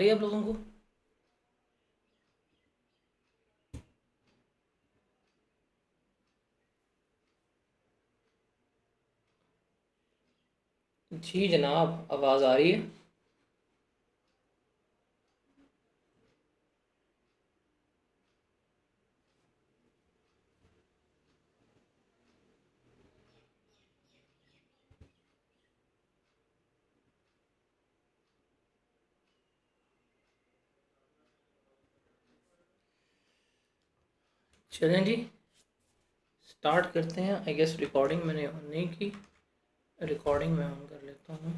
रही है आप लोगों को? जी जनाब, आवाज़ आ रही है। चलें जी, स्टार्ट करते हैं। आई गेस रिकॉर्डिंग मैंने ऑन नहीं की। रिकॉर्डिंग मैं ऑन कर लेता हूँ।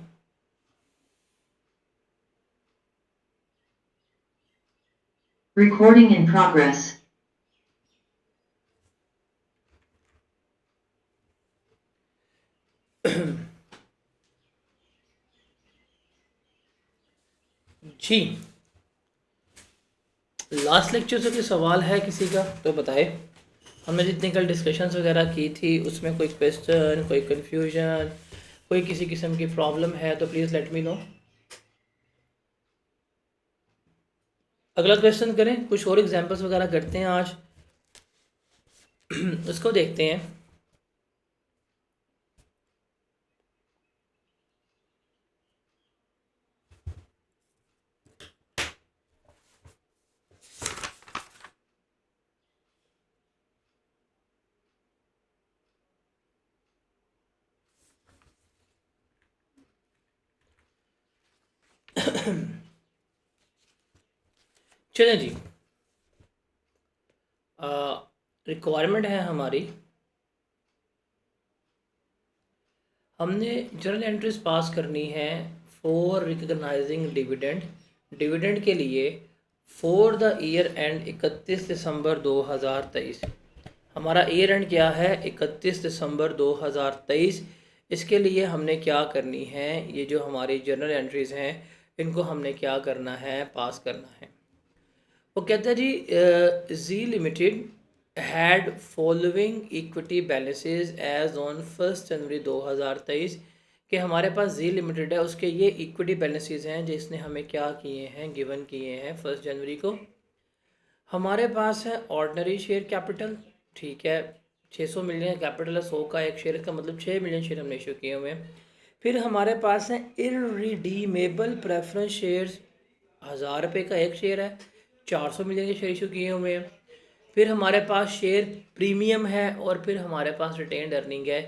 Recording in progress. जी, लास्ट लेक्चर से कोई सवाल है किसी का तो बताए। हमने जितनी कल डिस्कशंस वगैरह की थी उसमें कोई क्वेश्चन, कोई कंफ्यूजन, कोई किसी किस्म की प्रॉब्लम है तो प्लीज़ लेट मी नो। अगला क्वेश्चन करें, कुछ और एग्जांपल्स वगैरह करते हैं आज। उसको देखते हैं। चलें जी, रिक्वायरमेंट है हमारी। हमने जर्नल एंट्रीज पास करनी है फॉर रिकग्नाइजिंग डिविडेंड। डिविडेंड के लिए फॉर द ईयर एंड 31 दिसंबर 2023। हमारा ईयर एंड क्या है? 31 दिसंबर 2023। इसके लिए हमने क्या करनी है? ये जो हमारी जर्नल एंट्रीज हैं इनको हमने क्या करना है? पास करना है। वो कहता है जी, G limited had following equity balances as on 1 January 2023। कि हमारे पास जी लिमिटेड है, उसके ये इक्विटी बैलेंसेज हैं जिसने हमें क्या किए हैं? गिवन किए हैं 1 जनवरी को। हमारे पास है ऑर्डिनरी शेयर कैपिटल, ठीक है। 600 मिलियन कैपिटल है, 100 का एक शेयर का मतलब 6 मिलियन शेयर हमने इशू किए हुए हैं। फिर हमारे पास है इररिडीमेबल प्रेफरेंस शेयर्स, 1000 रुपये का एक शेयर है, 400 मिलियन के शेयर इशू किए हुए हैं। फिर हमारे पास शेयर प्रीमियम है और फिर हमारे पास रिटेन्ड अर्निंग है।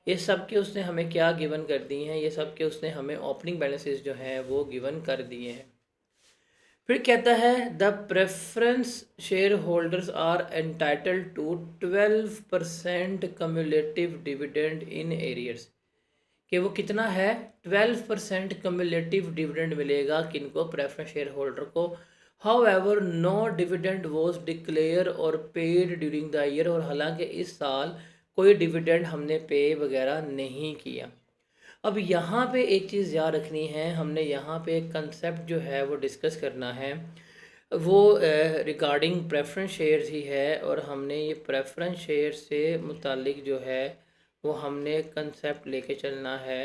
ये सब के उसने हमें क्या गिवन कर दी हैं? ये सब के उसने हमें ओपनिंग बैलेंसेस जो हैं वो गिवन कर दिए हैं। फिर कहता है the preference share holders are entitled to 12% cumulative dividend in arrears. कि वो कितना है? 12% कम्युलेटिव डिविडेंड मिलेगा किनको? प्रेफरेंस शेयर होल्डर को। However no dividend was declare और पेड ड्यूरिंग द ईयर। और हालांकि इस साल कोई डिविडेंड हमने पे वगैरह नहीं किया। अब यहाँ पे एक चीज़ याद रखनी है, हमने यहाँ पे एक कंसेप्ट जो है वो डिस्कस करना है। वो रिगार्डिंग प्रेफरेंस शेयर्स ही है और हमने ये प्रेफरेंस शेयर से मुतालिक जो है वो हमने कंसेप्ट लेके चलना है।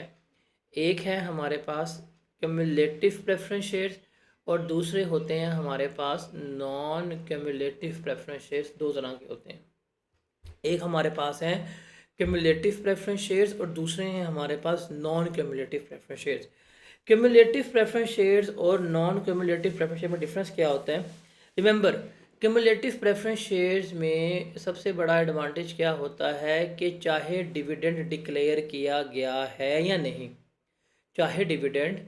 एक है हमारे पास क्यूमुलेटिव प्रेफरेंस शेयर्स और दूसरे होते हैं हमारे पास नॉन क्यूमुलेटिव प्रेफरेंस शेयर्स। दो तरह के होते हैं। एक हमारे पास है क्यूमुलेटिव प्रेफरेंस शेयर्स और दूसरे हैं हमारे पास non cumulative preference shares. Cumulative preference shares और नॉन क्यूमुलेटिव प्रेफरेंस शेयर में डिफरेंस क्या होता है? रिमेंबर, क्यूमुलेटिव प्रेफरेंस शेयर्स में सबसे बड़ा एडवांटेज क्या होता है कि चाहे डिविडेंड डिक्लेयर किया गया है या नहीं, चाहे डिविडेंड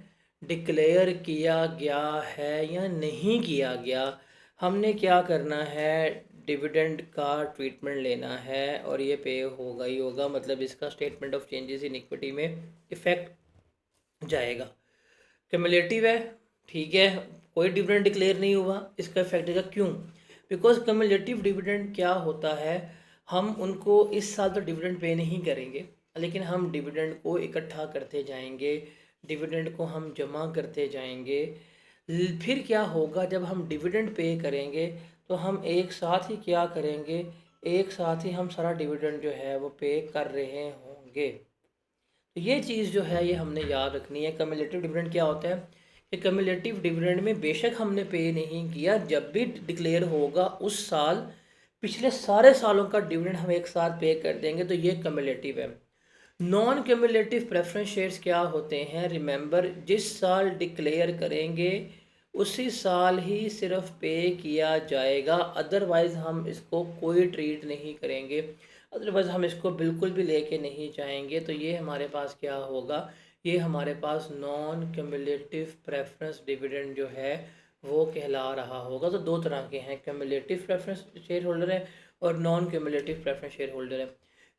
डिक्लेयर किया गया है या नहीं किया गया, हमने क्या करना है? डिविडेंड का ट्रीटमेंट लेना है और ये पे होगा ही होगा। मतलब इसका statement of changes in equity में इफेक्ट जाएगा। क्यूमुलेटिव है, ठीक है, कोई डिविडेंड डिक्लेयर नहीं हुआ, इसका इफेक्ट देगा। क्यों? बिकॉज क्यूमुलेटिव डिविडेंड क्या होता है? हम उनको इस साल तो डिविडेंड पे नहीं करेंगे, लेकिन हम डिविडेंड को इकट्ठा करते जाएंगे, डिविडेंड को हम जमा करते जाएंगे। फिर क्या होगा? जब हम डिविडेंड पे करेंगे तो हम एक साथ ही क्या करेंगे? एक साथ ही हम सारा डिविडेंड जो है वो पे कर रहे होंगे। तो ये चीज़ जो है ये हमने याद रखनी है। क्यूमुलेटिव डिविडेंड क्या होता है? कि कम्युलेटिव डिविडेंड में बेशक हमने पे नहीं किया, जब भी डिक्लेयर होगा उस साल पिछले सारे सालों का डिविडेंड हम एक साथ पे कर देंगे, तो ये कम्युलेटिव है। नॉन कम्युलेटिव प्रेफरेंस शेयर्स क्या होते हैं? रिमेंबर, जिस साल डिक्लेयर करेंगे उसी साल ही सिर्फ पे किया जाएगा, अदरवाइज़ हम इसको कोई ट्रीट नहीं करेंगे, अदरवाइज़ हम इसको बिल्कुल भी लेके नहीं जाएंगे। तो ये हमारे पास क्या होगा? ये हमारे पास नॉन कम्युलेटिव प्रेफरेंस डिविडेंड जो है वो कहला रहा होगा। तो दो तरह के हैं, कम्युलेटिव प्रेफरेंस शेयर होल्डर है और non cumulative preference share holder है।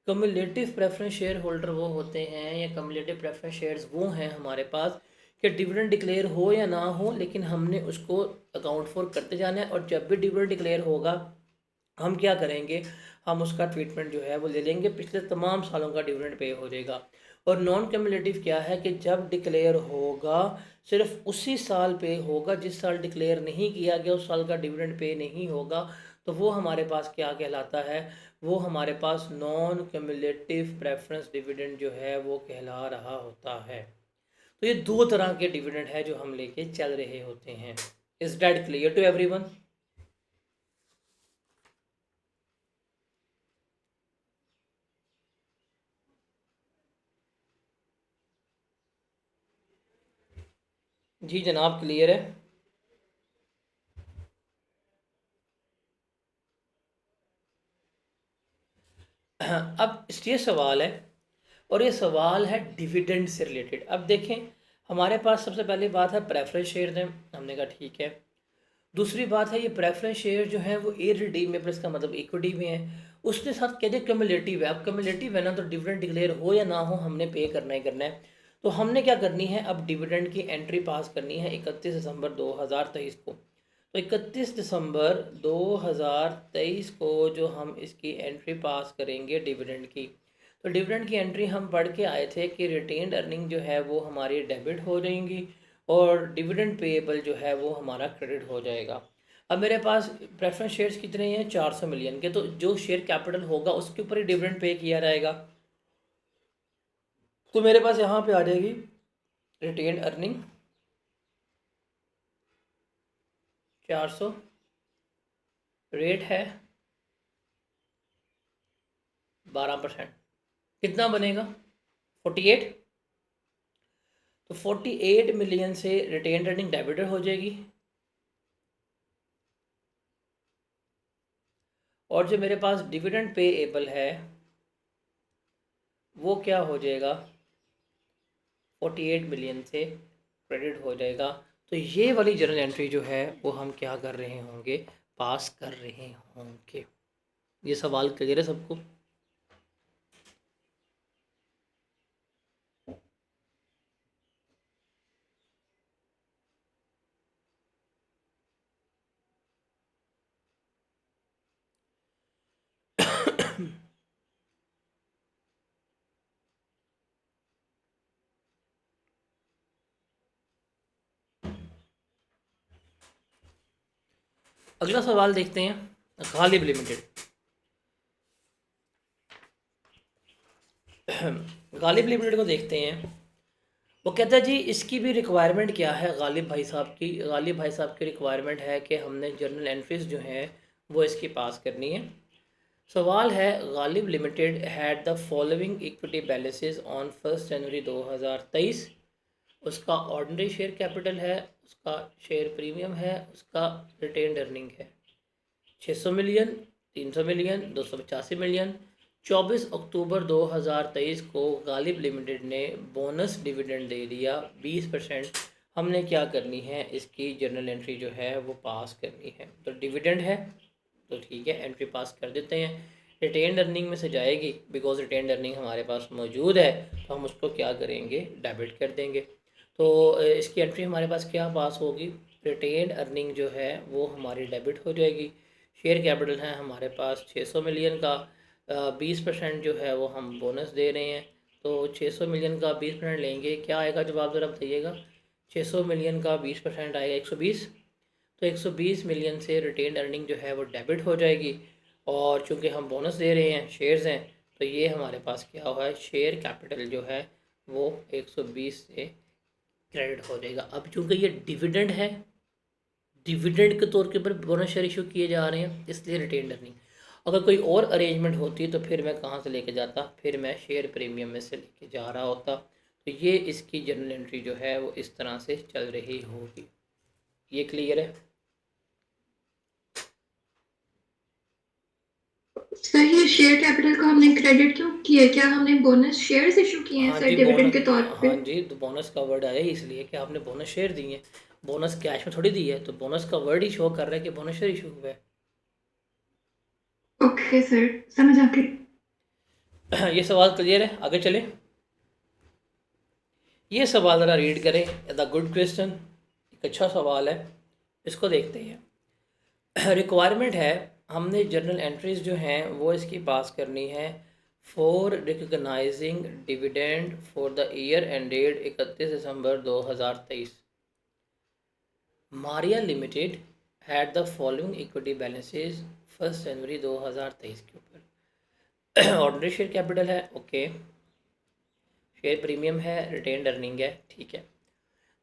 कम्युलेटिव प्रेफरेंस शेयर होल्डर वो होते हैं, या कम्युलेटिव प्रेफरेंस शेयर्स वो हैं हमारे पास कि डिविडेंड डिक्लेयर हो या ना हो, लेकिन हमने उसको अकाउंट फॉर करते जाना है, और जब भी डिविडेंड डिक्लेयर होगा हम क्या करेंगे, हम उसका ट्रीटमेंट जो है वो ले लेंगे, पिछले तमाम सालों का डिविडेंड पे हो जाएगा। और नॉन कम्युलेटिव क्या है कि जब डिक्लेयर होगा सिर्फ उसी साल पे होगा, जिस साल डिक्लेयर नहीं किया गया उस साल का डिविडेंड पे नहीं होगा। तो वो हमारे पास क्या कहलाता है? वो हमारे पास नॉन कम्युलेटिव प्रेफरेंस डिविडेंड जो है वो कहला रहा होता है। तो ये दो तरह के डिविडेंड है जो हम लेके चल रहे होते हैं। Is that clear to everyone? जी जनाब, क्लियर है। अब ये सवाल है, और ये सवाल है डिविडेंड से रिलेटेड। अब देखें, हमारे पास सबसे पहली बात है प्रेफरेंस शेयर हैं, हमने कहा ठीक है। दूसरी बात है ये प्रेफरेंस शेयर जो है वो इररिडीमेबल, इसका मतलब इक्विटी में है। उसके साथ कहते हैं कम्युलेटिव है। अब कम्युलेटिव है ना, तो डिविडेंड डिक्लेयर हो या ना हो हमने पे करना ही करना है। तो हमने क्या करनी है, अब डिविडेंड की एंट्री पास करनी है 31 दिसंबर 2023 को। तो 31 दिसंबर 2023 को जो हम इसकी एंट्री पास करेंगे डिविडेंड की, तो डिविडेंड की एंट्री हम पढ़ के आए थे कि रिटेन्ड अर्निंग जो है वो हमारी डेबिट हो जाएंगी और डिविडेंड पेएबल जो है वो हमारा क्रेडिट हो जाएगा। अब मेरे पास प्रेफरेंस शेयर्स कितने हैं? 400 मिलियन के। तो जो शेयर कैपिटल होगा उसके ऊपर ही डिविडेंड पे किया जाएगा। तो मेरे पास यहाँ पे आ जाएगी रिटेन्ड अर्निंग 400, रेट है 12%। कितना बनेगा? 48। तो 48 मिलियन से रिटेन्ड अर्निंग डेबिटेड हो जाएगी, और जो मेरे पास डिविडेंड पेएबल है वो क्या हो जाएगा? 48 मिलियन से क्रेडिट हो जाएगा। तो ये वाली जर्नल एंट्री जो है वो हम क्या कर रहे होंगे? पास कर रहे होंगे। ये सवाल क्लियर है सबको? अगला सवाल देखते हैं, गालिब लिमिटेड। गालिब लिमिटेड को देखते हैं। वो कहता है जी इसकी भी रिक्वायरमेंट क्या है गालिब भाई साहब की? गालिब भाई साहब की रिक्वायरमेंट है कि हमने जर्नल एंट्रीज जो हैं वो इसकी पास करनी है। सवाल है, Ghalib limited had the following equity balances on 1 January 2023। उसका ऑर्डिनरी शेयर कैपिटल है, उसका शेयर प्रीमियम है, उसका रिटेन्ड अर्निंग है। 600 मिलियन, 300 मिलियन, 285 मिलियन। 24 अक्टूबर 2023 को गालिब लिमिटेड ने बोनस डिविडेंड दे दिया 20%। हमने क्या करनी है, इसकी जर्नल एंट्री जो है वो पास करनी है। तो डिविडेंड है तो ठीक है, एंट्री पास कर देते हैं। रिटेन्ड अर्निंग में से जाएगी, बिकॉज रिटेन्ड अर्निंग हमारे पास मौजूद है, तो हम उसको क्या करेंगे? डेबिट कर देंगे। तो इसकी एंट्री हमारे पास क्या पास होगी? रिटेन्ड अर्निंग जो है वो हमारी डेबिट हो जाएगी। शेयर कैपिटल है हमारे पास 600 मिलियन का, 20% जो है वो हम बोनस दे रहे हैं। तो 600 मिलियन का 20% लेंगे, क्या आएगा जवाब ज़रा बताइएगा? 600 मिलियन का 20% आएगा 120। तो 120 मिलियन से रिटेन्ड अर्निंग जो है वो डेबिट हो जाएगी, और चूंकि हम बोनस दे रहे हैं, शेयर्स हैं, तो ये हमारे पास क्या हुआ है? शेयर कैपिटल जो है वो 120 से क्रेडिट हो जाएगा। अब चूंकि ये डिविडेंड है, डिविडेंड के तौर के ऊपर बोनस शेयर इशू किए जा रहे हैं, इसलिए रिटेन अर्निंग। अगर कोई और अरेंजमेंट होती तो फिर मैं कहाँ से लेके जाता, फिर मैं शेयर प्रीमियम में से लेके जा रहा होता। तो ये इसकी जर्नल एंट्री जो है वो इस तरह से चल रही होगी। ये क्लियर है? सर ये शेयर कैपिटल को हमने क्रेडिट क्यों किया? क्या हमने बोनस शेयर्स इशू किए हैं हाँ सर जी, डिविडेंड के तौर बोनस, पे? हाँ जी, तो बोनस का वर्ड आया ही इसलिए कि आपने बोनस शेयर दिए हैं। बोनस कैश में थोड़ी दी है, तो बोनस का वर्ड ही शो कर रहा है कि बोनस शेयर इशू हुआ ओके सर, समझ आ गई। है। ये सवाल क्लियर है? आगे चले। ये सवाल ज़रा रीड करें, द गुड क्वेश्चन, एक अच्छा सवाल है, इसको देखते हैं। रिक्वायरमेंट है, हमने जर्नल एंट्रीज जो हैं वो इसकी पास करनी है for recognising dividend for the year ended 31 December 2023। Maria limited had the following equity balances 1 January 2023 के ऊपर। ऑर्डिनरी शेयर कैपिटल है, ओके, शेयर प्रीमियम है, रिटेन्ड अर्निंग है, ठीक है।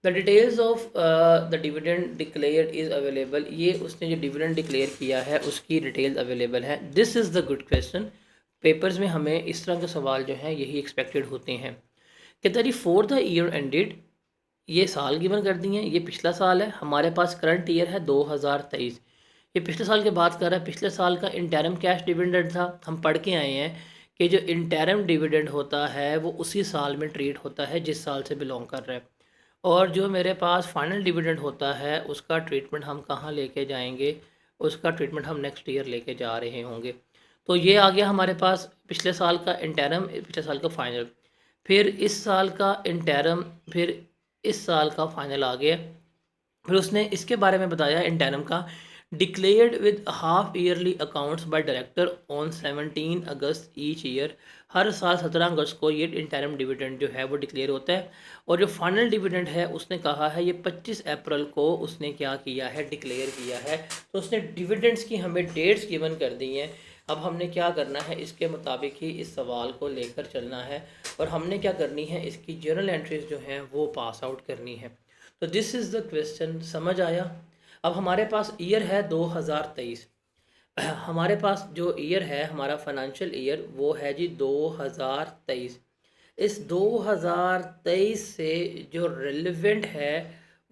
The details of the dividend declared is available, ये उसने जो डिविडेंड डिक्लेयर किया है उसकी डिटेल्स अवेलेबल है। This is the good question. Papers में हमें इस तरह के सवाल जो हैं यही एक्सपेक्टेड होते हैं। कहता जी फॉर द ईयर एंडेड, ये साल गिवन कर दिए हैं, ये पिछला साल है, हमारे पास करंट ईयर है 2023। ये पिछले साल की बात कर रहा है। पिछले साल का इंटरम कैश डिविडेंड था, हम पढ़ के आए हैं कि जो इंटरम डिविडेंड होता है वो उसी साल में ट्रीट होता है जिस साल से बिलोंग कर रहा है। और जो मेरे पास फाइनल डिविडेंड होता है उसका ट्रीटमेंट हम कहाँ लेके जाएंगे, उसका ट्रीटमेंट हम नेक्स्ट ईयर लेके जा रहे होंगे। तो ये आ गया हमारे पास पिछले साल का इंटरम, पिछले साल का फाइनल, फिर इस साल का इंटरम, फिर इस साल का फाइनल आ गया। फिर उसने इसके बारे में बताया इंटरम का, declared with half yearly accounts by director on 17 August each year. हर साल 17 अगस्त को ये इंटरम डिविडेंड जो है वो डिक्लेयर होता है। और जो फाइनल डिविडेंड है उसने कहा है ये 25 अप्रैल को उसने क्या किया है, डिक्लेयर किया है। तो उसने डिविडेंड्स की हमें डेट्स गिवन कर दी हैं। अब हमने क्या करना है, इसके मुताबिक ही इस सवाल को लेकर चलना है और हमने क्या करनी है, इसकी जर्नल एंट्रीज जो हैं वो पास आउट करनी है। तो दिस इज़ द क्वेश्चन, समझ आया? अब हमारे पास ईयर है 2023। हमारे पास जो ईयर है हमारा फाइनेंशियल ईयर वो है जी 2023। इस 2023 से जो रेलेवेंट है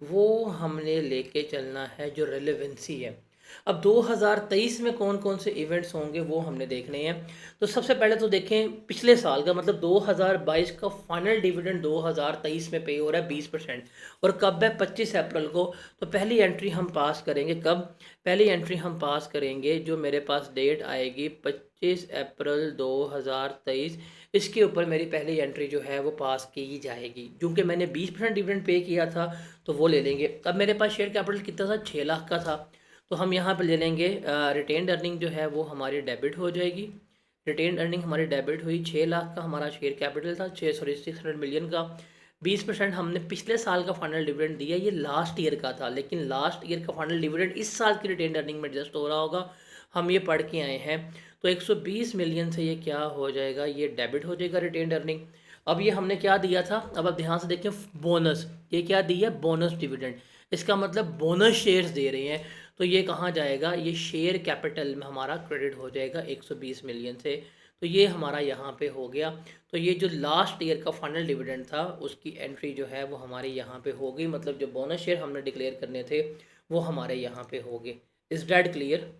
वो हमने लेके चलना है, जो रेलेवेंसी है। अब 2023 में कौन कौन से इवेंट्स होंगे वो हमने देखने हैं। तो सबसे पहले तो देखें पिछले साल का, मतलब 2022 का फाइनल डिविडेंड 2023 में पे हो रहा है 20%, और कब है, 25 अप्रैल को। तो पहली एंट्री हम पास करेंगे कब, पहली एंट्री हम पास करेंगे जो मेरे पास डेट आएगी 25 अप्रैल 2023, इसके ऊपर मेरी पहली एंट्री जो है वो पास की जाएगी। क्योंकि मैंने 20% डिविडेंड पे किया था तो वो ले लेंगे। अब मेरे पास शेयर कैपिटल कितना था, 6 लाख का था, तो हम यहाँ पर ले लेंगे रिटेन्ड अर्निंग जो है वो हमारी डेबिट हो जाएगी। रिटेन्ड अर्निंग हमारी डेबिट हुई, 6 लाख का हमारा शेयर कैपिटल था, 600 मिलियन का। 20% हमने पिछले साल का फाइनल डिविडेंड दिया, ये लास्ट ईयर का था, लेकिन लास्ट ईयर का फाइनल डिविडेंड इस साल की रिटेन्ड अर्निंग में एडजस्ट हो रहा होगा, हम ये पढ़ के आए हैं। तो 120 मिलियन से ये क्या हो जाएगा, ये डेबिट हो जाएगा रिटेन्ड अर्निंग। अब ये हमने क्या दिया था, अब आप ध्यान से देखें, बोनस, ये क्या दिया, बोनस डिविडेंड, इसका मतलब बोनस शेयर्स दे रहे हैं। तो ये कहाँ जाएगा, ये शेयर कैपिटल में हमारा क्रेडिट हो जाएगा 120 मिलियन से। तो ये हमारा यहाँ पे हो गया। तो ये जो लास्ट ईयर का फाइनल डिविडेंड था उसकी एंट्री जो है वो हमारे यहाँ पे हो गई, मतलब जो बोनस शेयर हमने डिक्लेयर करने थे वो हमारे यहाँ पे हो गए। Is that clear?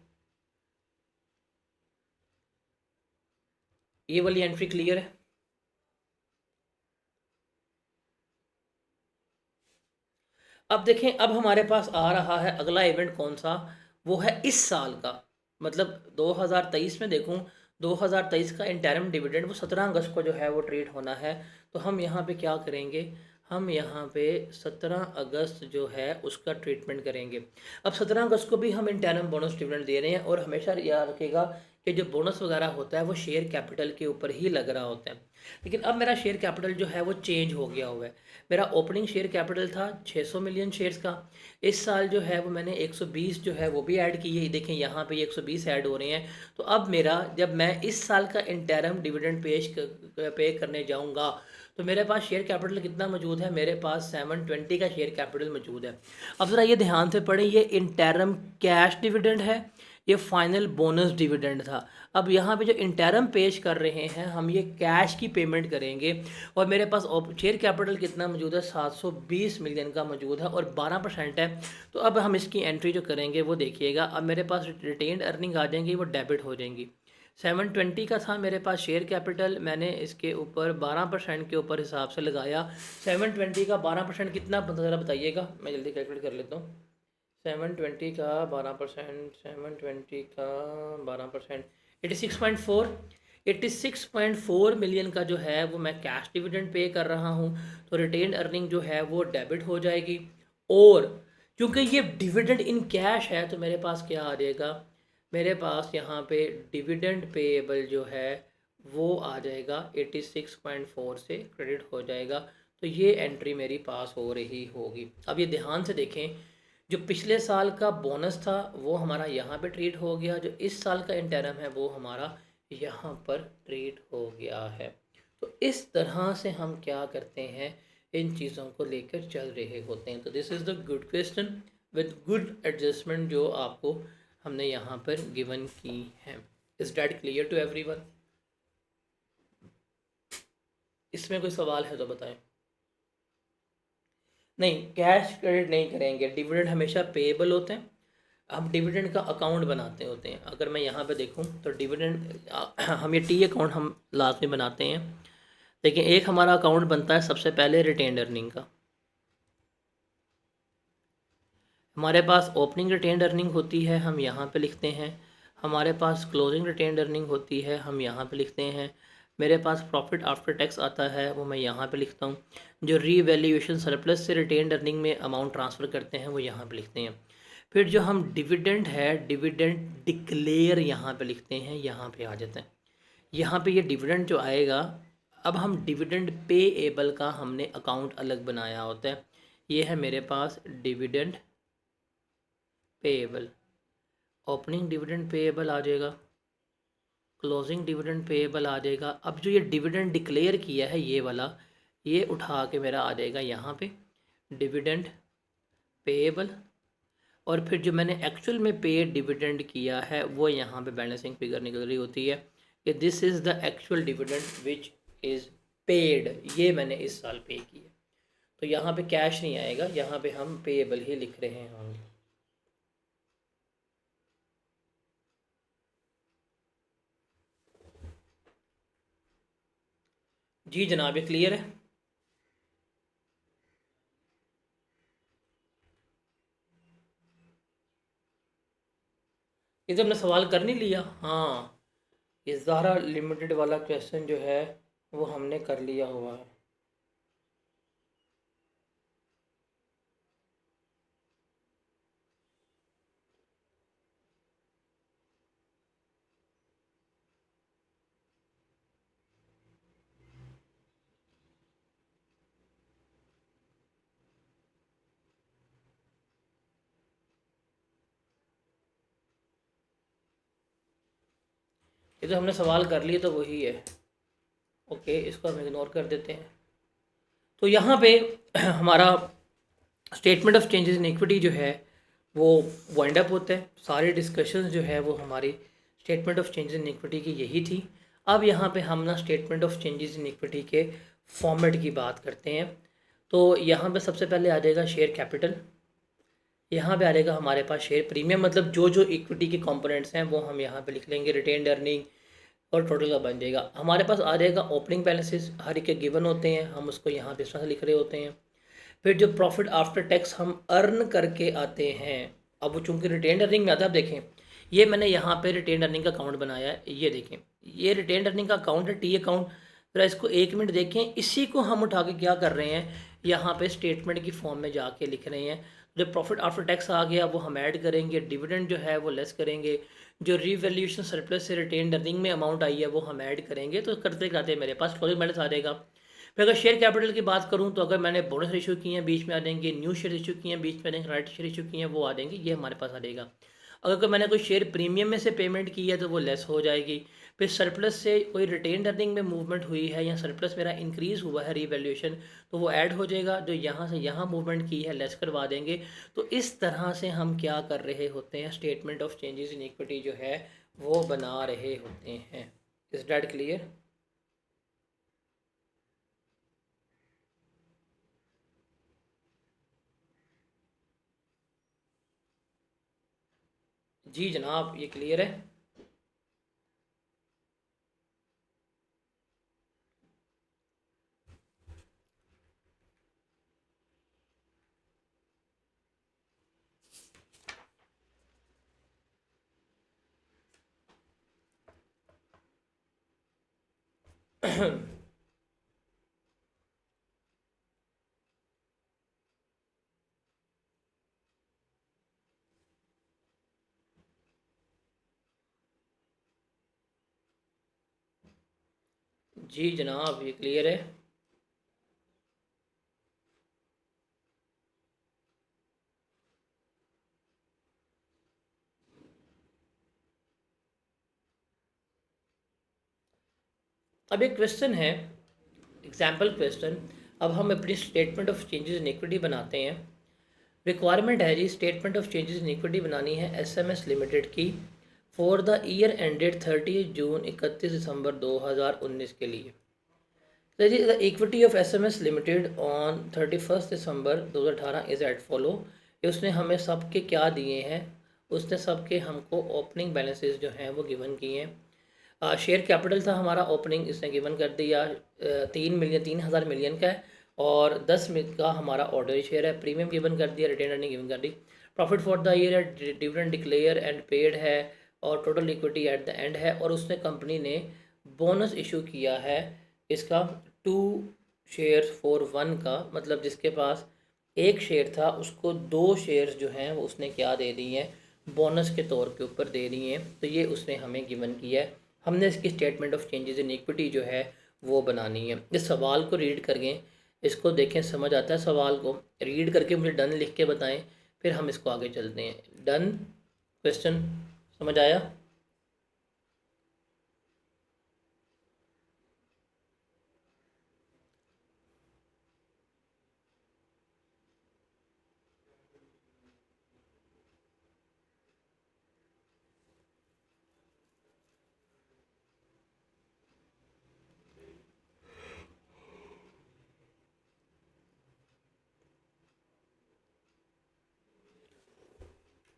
ये वाली एंट्री क्लियर है? अब देखें, अब हमारे पास आ रहा है अगला इवेंट कौन सा, वो है इस साल का, मतलब 2023 में देखूं, 2023 का इंटरम डिविडेंड वो 17 अगस्त को जो है वो ट्रीट होना है। तो हम यहाँ पे क्या करेंगे, हम यहाँ पे 17 अगस्त जो है उसका ट्रीटमेंट करेंगे। अब 17 अगस्त को भी हम इंटरम बोनस डिविडेंड दे रहे हैं, और हमेशा याद रखिएगा कि जो बोनस वगैरह होता है वो शेयर कैपिटल के ऊपर ही लग रहा होता है। लेकिन अब मेरा शेयर कैपिटल जो है वो चेंज हो गया हुआ है। मेरा ओपनिंग शेयर कैपिटल था 600 मिलियन शेयर्स का, इस साल जो है वो मैंने 120 जो है वो भी ऐड की है, देखें यहाँ पे 120 ऐड हो रहे हैं। तो अब मेरा, जब मैं इस साल का इंटरम डिविडेंड पे करने जाऊँगा तो मेरे पास शेयर कैपिटल कितना मौजूद है, मेरे पास 720 का शेयर कैपिटल मौजूद है। अब ज़रा ये ध्यान से पढ़ें, ये इंटरम कैश डिविडेंड है, ये फाइनल बोनस डिविडेंड था। अब यहाँ पे जो इंटरम पेश कर रहे हैं हम, ये कैश की पेमेंट करेंगे और मेरे पास शेयर कैपिटल कितना मौजूद है, 720 मिलियन का मौजूद है और 12% है। तो अब हम इसकी एंट्री जो करेंगे वो देखिएगा, अब मेरे पास रिटेन्ड अर्निंग आ जाएंगी, वो डेबिट हो जाएंगी। 720 का था मेरे पास शेयर कैपिटल, मैंने इसके ऊपर 12% के ऊपर हिसाब से लगाया। 720 का 12% कितना बनता ज़रा बताइएगा, मैं जल्दी कैलकुलेट कर लेता हूँ। 720 का 12%, 720 का 12%, 86.4, 86.4 मिलियन का जो है वो मैं कैश डिविडेंड पे कर रहा हूँ। तो रिटेन अर्निंग जो है वो डेबिट हो जाएगी और क्योंकि ये डिविडेंड इन कैश है तो मेरे पास क्या आ जाएगा, मेरे पास यहाँ पे डिविडेंड पेएबल जो है वो आ जाएगा 86.4 से क्रेडिट हो जाएगा। तो ये एंट्री मेरी पास हो रही होगी। अब ये ध्यान से देखें, जो पिछले साल का बोनस था वो हमारा यहाँ पे ट्रीट हो गया, जो इस साल का इंटरम है वो हमारा यहाँ पर ट्रीट हो गया है। तो इस तरह से हम क्या करते हैं, इन चीज़ों को लेकर चल रहे होते हैं। तो this is the good question with good adjustment जो आपको हमने यहाँ पर गिवन की है। Is that clear to everyone? इसमें कोई सवाल है तो बताएं। नहीं, कैश क्रेडिट नहीं करेंगे, डिविडेंड हमेशा पेएबल होते हैं। हम डिविडेंड का अकाउंट बनाते होते हैं। अगर मैं यहाँ पे देखूँ तो डिविडेंड हम ये टी अकाउंट हम लास्ट में बनाते हैं। देखिए, एक हमारा अकाउंट बनता है सबसे पहले रिटेन्ड अर्निंग का। हमारे पास ओपनिंग रिटेन्ड अर्निंग होती है, हम यहाँ पे लिखते हैं। हमारे पास क्लोजिंग रिटेन्ड अर्निंग होती है, हम यहाँ पे लिखते हैं। मेरे पास प्रॉफिट आफ्टर टैक्स आता है, वो मैं यहाँ पे लिखता हूँ। जो रीवैल्यूएशन सरप्लस से रिटेन्ड अर्निंग में अमाउंट ट्रांसफ़र करते हैं वो यहाँ पे लिखते हैं। फिर जो हम डिविडेंड है, डिविडेंड डिक्लेयर यहाँ पे लिखते हैं, यहाँ पे आ जाते हैं। यहाँ पे ये डिविडेंड जो आएगा, अब हम डिविडेंड पेएबल का हमने अकाउंट अलग बनाया होता है। ये है मेरे पास dividend payable, opening dividend payable आ जाएगा, क्लोजिंग डिविडेंड पेएबल आ जाएगा। अब जो ये डिविडेंड डिक्लेयर किया है ये वाला, ये उठा के मेरा आ जाएगा यहाँ पे डिविडेंड पेएबल, और फिर जो मैंने एक्चुअल में पे डिविडेंड किया है वो यहाँ पे बैलेंसिंग फिगर निकल रही होती है कि this is the actual dividend which is paid, ये मैंने इस साल पे किया। तो यहाँ पे कैश नहीं आएगा, यहाँ पे हम पेएबल ही लिख रहे होंगे। जी जनाब, ये क्लियर है? ये तो हमने सवाल कर नहीं लिया? हाँ, ये ज़ारा लिमिटेड वाला क्वेश्चन जो है वो हमने कर लिया हुआ है। ये तो हमने सवाल कर लिए तो वही है। ओके, इसको हम इग्नोर कर देते हैं। तो यहाँ पे हमारा statement of changes in equity जो है वो वाइंड अप होता है। सारी डिस्कशंस जो है वो हमारी statement of changes in equity की यही थी। अब यहाँ पे हम ना statement of changes in equity के फॉर्मेट की बात करते हैं। तो यहाँ पे सबसे पहले आ जाएगा शेयर कैपिटल, यहाँ पे आ जाएगा हमारे पास शेयर प्रीमियम, मतलब जो जो इक्विटी के कंपोनेंट्स हैं वो हम यहाँ पे लिख लेंगे, रिटेन्ड अर्निंग और टोटल का बन जाएगा। हमारे पास आ जाएगा ओपनिंग बैलेंसेस, हर एक के गिवन होते हैं, हम उसको यहाँ पे इस तरह से लिख रहे होते हैं। फिर जो प्रॉफिट आफ्टर टैक्स हम अर्न करके आते हैं, अब वो चूँकि रिटेन्ड अर्निंग में आता है। अब देखें, ये मैंने यहाँ पे रिटेन्ड अर्निंग का अकाउंट बनाया है, ये देखें, ये रिटेन्ड अर्निंग का अकाउंट है, टी अकाउंट। ज़रा इसको एक मिनट देखें, इसी को हम उठा के क्या कर रहे हैं, यहाँ पे स्टेटमेंट की फॉर्म में जाके लिख रहे हैं। जो प्रॉफिट आफ्टर टैक्स आ गया वो हम ऐड करेंगे, डिविडेंड जो है वो लेस करेंगे, जो रीवैल्यूएशन सरप्लस से रिटेन्ड अर्निंग में अमाउंट आई है वो हम ऐड करेंगे। तो करते करते मेरे पास क्लोजिंग बैलेंस आ जाएगा। फिर अगर शेयर कैपिटल की बात करूं तो अगर मैंने बोनस इशू किए हैं बीच में आ जाएंगे, न्यू शेयर इशू किए हैं बीच में आ जाएंगे, राइट शेयर इशू किए हैं वो आ जाएंगे, ये हमारे पास आ जाएगा। अगर मैंने कोई शेयर प्रीमियम में से पेमेंट की है तो वो लेस हो जाएगी। फिर सरप्लस से कोई रिटेन अर्निंग में मूवमेंट हुई है या सरप्लस मेरा इंक्रीज़ हुआ है रीवैल्यूएशन, तो वो ऐड हो जाएगा। जो यहाँ से यहाँ मूवमेंट की है लेस करवा देंगे। तो इस तरह से हम क्या कर रहे होते हैं, statement of changes in equity जो है वो बना रहे होते हैं। Is that clear? जी जनाब, ये क्लियर है। जी जनाब, ये क्लियर है। अब एक क्वेश्चन है, एग्जाम्पल क्वेश्चन। अब हम अपनी statement of changes in equity बनाते हैं। रिक्वायरमेंट है जी, statement of changes in equity बनानी है एसएमएस लिमिटेड की for the year ended 30 June 31 December 2019 के लिए। तो जी the equity of SMS limited on 31 December 2018 is at follow. ये उसने हमें सबके क्या दिए हैं, उसने सबके हमको ओपनिंग बैलेंसेस जो हैं वो गिवन किए हैं। शेयर कैपिटल था हमारा ओपनिंग, इसने गिवन कर दिया 3 मिलियन का है, और 10 मिनट का हमारा ऑर्डरी शेयर है। प्रीमियम गिवन कर दिया, रिटेन अर्निंग गिवन कर दी। प्रॉफिट फॉर द ईयर है, डिविडेंड डिक्लेयर एंड पेड है, और total equity at the end है। और उसने कंपनी ने बोनस इशू किया है इसका 2 शेयर्स फॉर 1 का, मतलब जिसके पास एक शेयर था उसको 2 शेयर्स जो हैं वो उसने क्या दे दी हैं, बोनस के तौर के ऊपर दे दी हैं। तो ये उसने हमें गिवन किया है। हमने इसकी statement of changes in equity जो है वो बनानी है। इस सवाल को रीड करें, इसको देखें, समझ आता है सवाल को, रीड करके मुझे डन लिख के बताएं, फिर हम इसको आगे चलते हैं। डन क्वेश्चन समझ आया?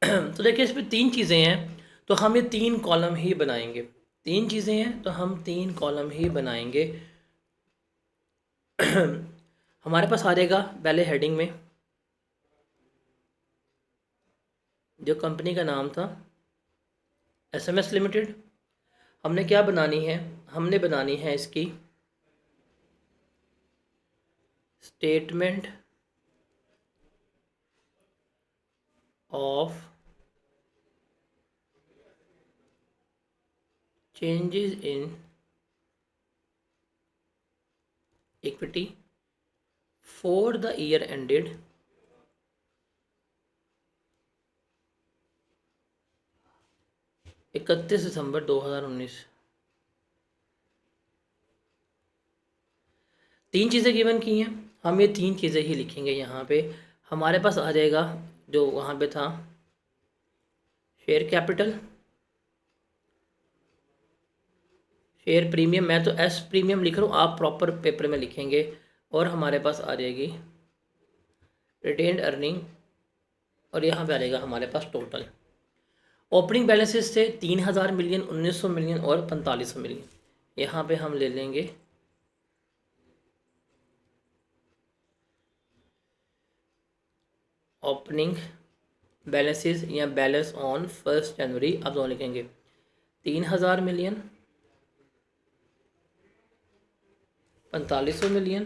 तो देखिए इसमें 3 चीज़ें हैं, तो हम ये 3 कॉलम ही बनाएंगे। 3 चीज़ें हैं तो हम 3 कॉलम ही बनाएंगे। हमारे पास आ जाएगा पहले हेडिंग में जो कंपनी का नाम था एसएमएस लिमिटेड। हमने क्या बनानी है, हमने बनानी है इसकी statement of changes in equity for the year ended 31 December 2019। 3 चीज़ें गिवन की हैं, हम ये 3 चीज़ें ही लिखेंगे यहाँ पे। हमारे पास आ जाएगा जो वहाँ पे था शेयर कैपिटल, शेयर प्रीमियम, मैं तो एस प्रीमियम लिख रहा हूँ, आप प्रॉपर पेपर में लिखेंगे। और हमारे पास आ जाएगी रिटेन्ड अर्निंग, और यहाँ पे आ जाएगा हमारे पास टोटल। ओपनिंग बैलेंसेस थे 3000 मिलियन, 1900 मिलियन और 4500 मिलियन। यहाँ पे हम ले लेंगे ओपनिंग बैलेंसेस या बैलेंस ऑन 1 जनवरी। अब दोनों लिखेंगे 3000 मिलियन, 4500 मिलियन,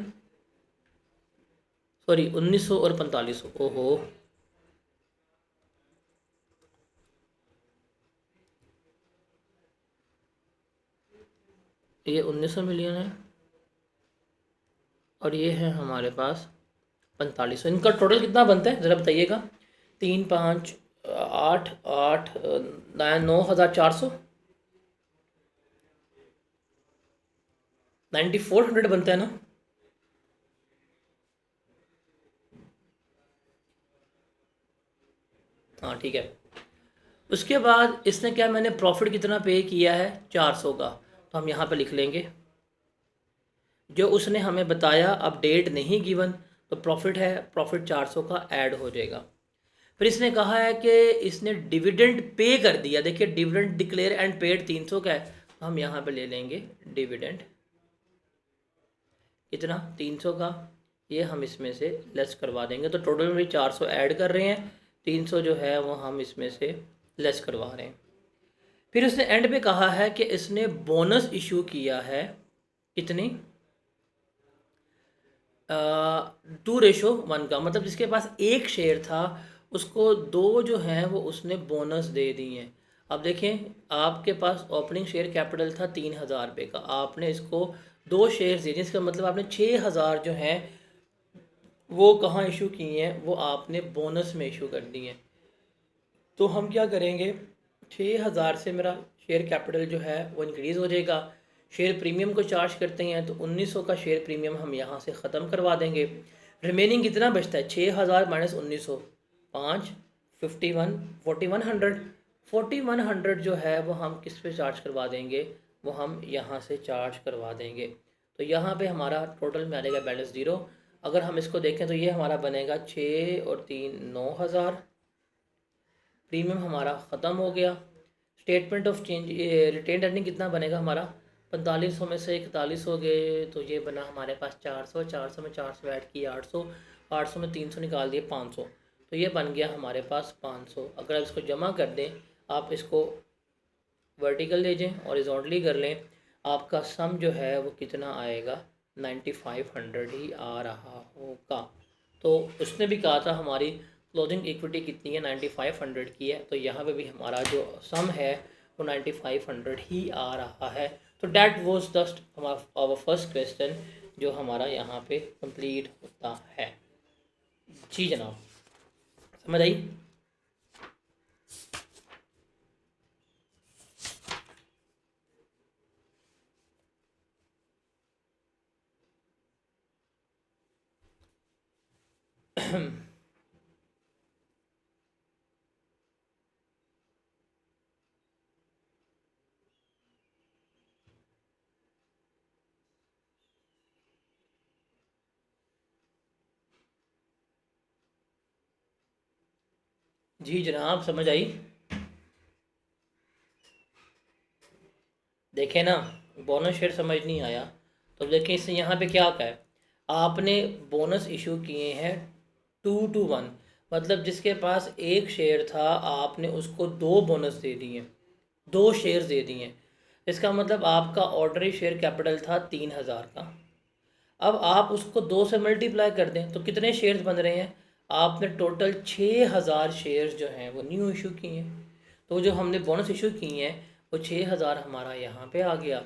सॉरी 1900 और 4500। ओहो, ये 1900 मिलियन है और ये है हमारे पास 4500। इनका टोटल कितना बनता है ज़रा बताइएगा। 3 5 8 8 9 9400। 9400 बनता है ना। हाँ ठीक है। उसके बाद इसने क्या, मैंने प्रॉफिट कितना पे किया है 400 का, तो हम यहाँ पे लिख लेंगे जो उसने हमें बताया, अपडेट नहीं गिवन, तो प्रॉफिट है, प्रॉफिट 400 का ऐड हो जाएगा। फिर इसने कहा है कि इसने डिविडेंड पे कर दिया। देखिए डिविडेंड डिक्लेयर एंड पेड 300 का है, तो हम यहाँ पे ले लेंगे डिविडेंड कितना 300 का, ये हम इसमें से लेस करवा देंगे। तो टोटल में 400 ऐड कर रहे हैं, 300 जो है वो हम इसमें से लेस करवा रहे हैं। फिर उसने एंड पे कहा है कि इसने बोनस इशू किया है कितनी 2:1 का, मतलब जिसके पास एक शेयर था उसको दो जो हैं वो उसने बोनस दे दी हैं। अब देखें आपके पास ओपनिंग शेयर कैपिटल था 3,000 रुपये का, आपने इसको दो शेयर दे दिए, इसका मतलब आपने 6,000 जो हैं वो कहाँ इशू किए हैं, वो आपने बोनस में इशू कर दिए हैं। तो हम क्या करेंगे, 6,000 से मेरा शेयर कैपिटल जो है वो इंक्रीज़ हो जाएगा। शेयर प्रीमियम को चार्ज करते हैं तो 1900 का शेयर प्रीमियम हम यहाँ से ख़त्म करवा देंगे। रिमेनिंग कितना बचता है, 6,000 माइनस 1900, 5, 51, 4100। 4100 जो है वो हम किस पे चार्ज करवा देंगे, वो हम यहाँ से चार्ज करवा देंगे। तो यहाँ पे हमारा टोटल में आ जाएगा बैलेंस ज़ीरो। अगर हम इसको देखें तो ये हमारा बनेगा 6 और 3 9,000, प्रीमियम हमारा ख़त्म हो गया। Statement of change retain earning कितना बनेगा हमारा, 4500 में से 41 हो गए, तो ये बना हमारे पास 400, 400 में 400 ऐड किए 800, 800 में 300 निकाल दिए 500, तो ये बन गया हमारे पास 500। अगर आप इसको जमा कर दें, आप इसको वर्टिकल ले जाएँ हॉरिजॉन्टली कर लें, आपका सम जो है वो कितना आएगा 9500 ही आ रहा होगा। तो उसने भी कहा था हमारी क्लोजिंग इक्विटी कितनी है 9500 की है, तो यहाँ पे भी हमारा जो सम है वो 9500 ही आ रहा है। तो that was just our first question जो हमारा यहाँ पे कंप्लीट होता है। जी जनाब, समझ आई। जी जनाब, समझ आई। देखें ना, बोनस शेयर समझ नहीं आया तो देखें इससे यहाँ पे क्या कहा है, आपने बोनस इशू किए हैं 2:1, मतलब जिसके पास एक शेयर था आपने उसको दो बोनस दे दिए, दो शेयर दे दिए। इसका मतलब आपका ऑर्डनरी शेयर कैपिटल था 3,000 का, अब आप उसको दो से मल्टीप्लाई कर दें तो कितने शेयर्स बन रहे हैं, आपने टोटल 6,000 शेयर्स जो हैं वो न्यू इशू किए हैं। तो जो हमने बोनस इशू किए हैं वो 6,000 हमारा यहाँ पे आ गया,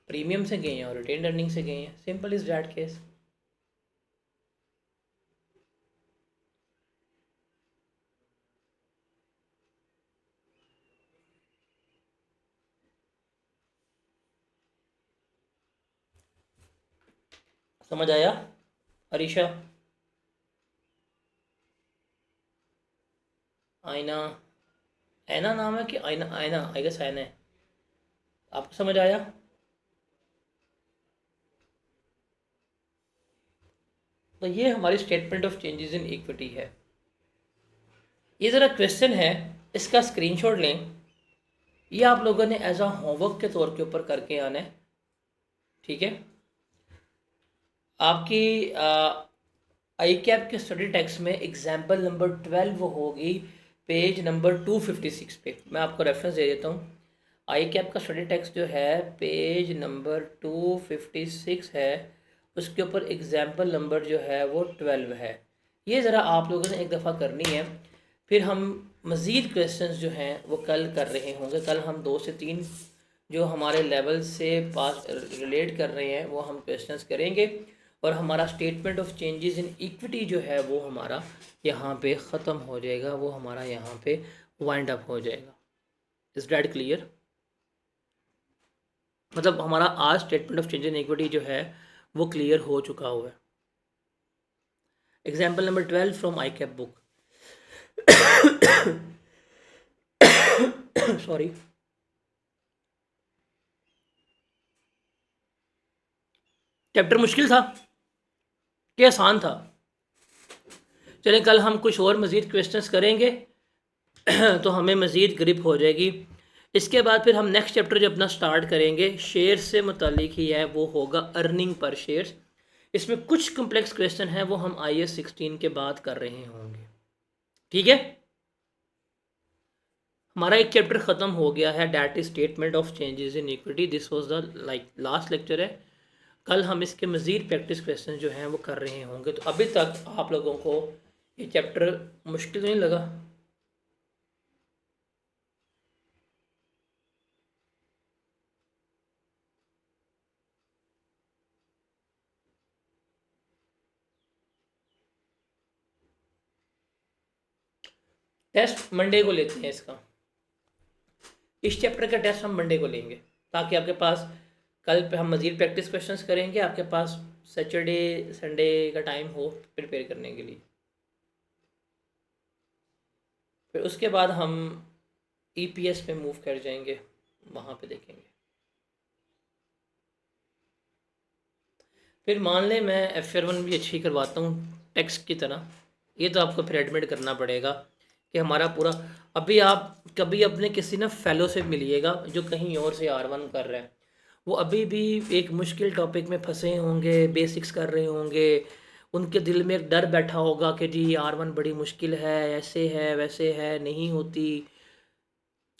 प्रीमियम से गए हैं और रिटेन अर्निंग से गए हैं। Simple is that case. समझ आया अरीशा। आयना, ऐना नाम है कि आयना, आयना आई गेस आयना है। आपको समझ आया। तो ये हमारी statement of changes in equity है। ये ज़रा क्वेश्चन है, इसका स्क्रीनशॉट लें, ये आप लोगों ने एज अ होमवर्क के तौर के ऊपर करके आना है, ठीक है। आपकी आई कैप के स्टडी टेक्स्ट में एग्जाम्पल नंबर 12 होगी, पेज नंबर 256 पे। मैं आपको रेफरेंस दे देता हूँ। आई कैप का स्टडी टेक्स्ट जो है पेज नंबर 256 है, उसके ऊपर एग्जाम्पल नंबर जो है वो 12 है। ये ज़रा आप लोगों ने एक दफ़ा करनी है, फिर हम मज़ीद क्वेश्चंस जो हैं वो कल कर रहे होंगे। कल हम 2 से 3 जो हमारे लेवल से पास रिलेट कर रहे हैं वो हम क्वेश्चंस करेंगे, और हमारा statement of changes in equity जो है वो हमारा यहाँ पे ख़त्म हो जाएगा, वो हमारा यहाँ पे वाइंड अप हो जाएगा। Is that clear. मतलब हमारा आज statement of change in equity जो है वो क्लियर हो चुका हुआ है। Example number 12 from I cap book. Sorry. Chapter मुश्किल था कि आसान था? चलें कल हम कुछ और मज़ीद क्वेश्चंस करेंगे तो हमें मज़ीद ग्रिप हो जाएगी। इसके बाद फिर हम नेक्स्ट चैप्टर जो अपना स्टार्ट करेंगे शेयर से मुतालिक ही है, वो होगा अर्निंग पर शेयर्स। इसमें कुछ कम्प्लेक्स क्वेश्चन हैं वो हम IAS 16 के बाद कर रहे होंगे। ठीक है, हमारा एक चैप्टर ख़त्म हो गया है, that is statement of changes in equity. This was the last lecture है। कल हम इसके मज़ीद प्रैक्टिस क्वेश्चन जो हैं वो कर रहे होंगे। तो अभी तक आप लोगों को ये चैप्टर मुश्किल नहीं लगा? टेस्ट मंडे को लेते हैं इसका। इस चैप्टर का टेस्ट हम मंडे को लेंगे ताकि आपके पास कल पे हम मज़ीद प्रैक्टिस क्वेश्चंस करेंगे, आपके पास सैटरडे संडे का टाइम हो प्रिपेयर करने के लिए। फिर उसके बाद हम EPS पे मूव कर जाएंगे, वहाँ पे देखेंगे। फिर मान लें मैं FR1 भी अच्छी करवाता हूँ टेक्स्ट की तरह, ये तो आपको फिर एडमिट करना पड़ेगा कि हमारा पूरा। अभी आप कभी अपने किसी ना फेलो से मिलिएगा जो कहीं और से R1 कर रहा है, वो अभी भी एक मुश्किल टॉपिक में फंसे होंगे, बेसिक्स कर रहे होंगे, उनके दिल में एक डर बैठा होगा कि जी R1 बड़ी मुश्किल है, ऐसे है वैसे है, नहीं होती।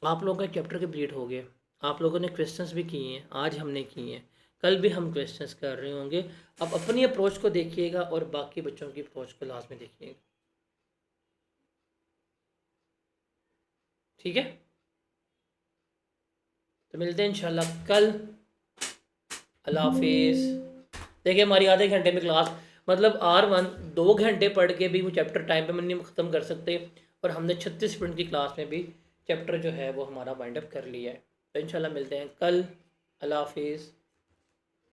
आप लोगों का चैप्टर कंप्लीट हो गया, आप लोगों ने क्वेश्चंस भी किए हैं, आज हमने किए हैं, कल भी हम क्वेश्चंस कर रहे होंगे। अब अपनी अप्रोच को देखिएगा और बाकी बच्चों की अप्रोच को लास्ट में देखिएगा। ठीक है, तो मिलते हैं इंशाल्लाह कल। अल्लाह हाफिज़। देखिए हमारी आधे घंटे में क्लास, मतलब R1 2 घंटे पढ़ के भी वो चैप्टर टाइम पे नहीं ख़त्म कर सकते, और हमने 36 मिनट की क्लास में भी चैप्टर जो है वो हमारा वाइंड अप कर लिया है। तो इंशाल्लाह मिलते हैं कल। अल्लाह हाफिज़।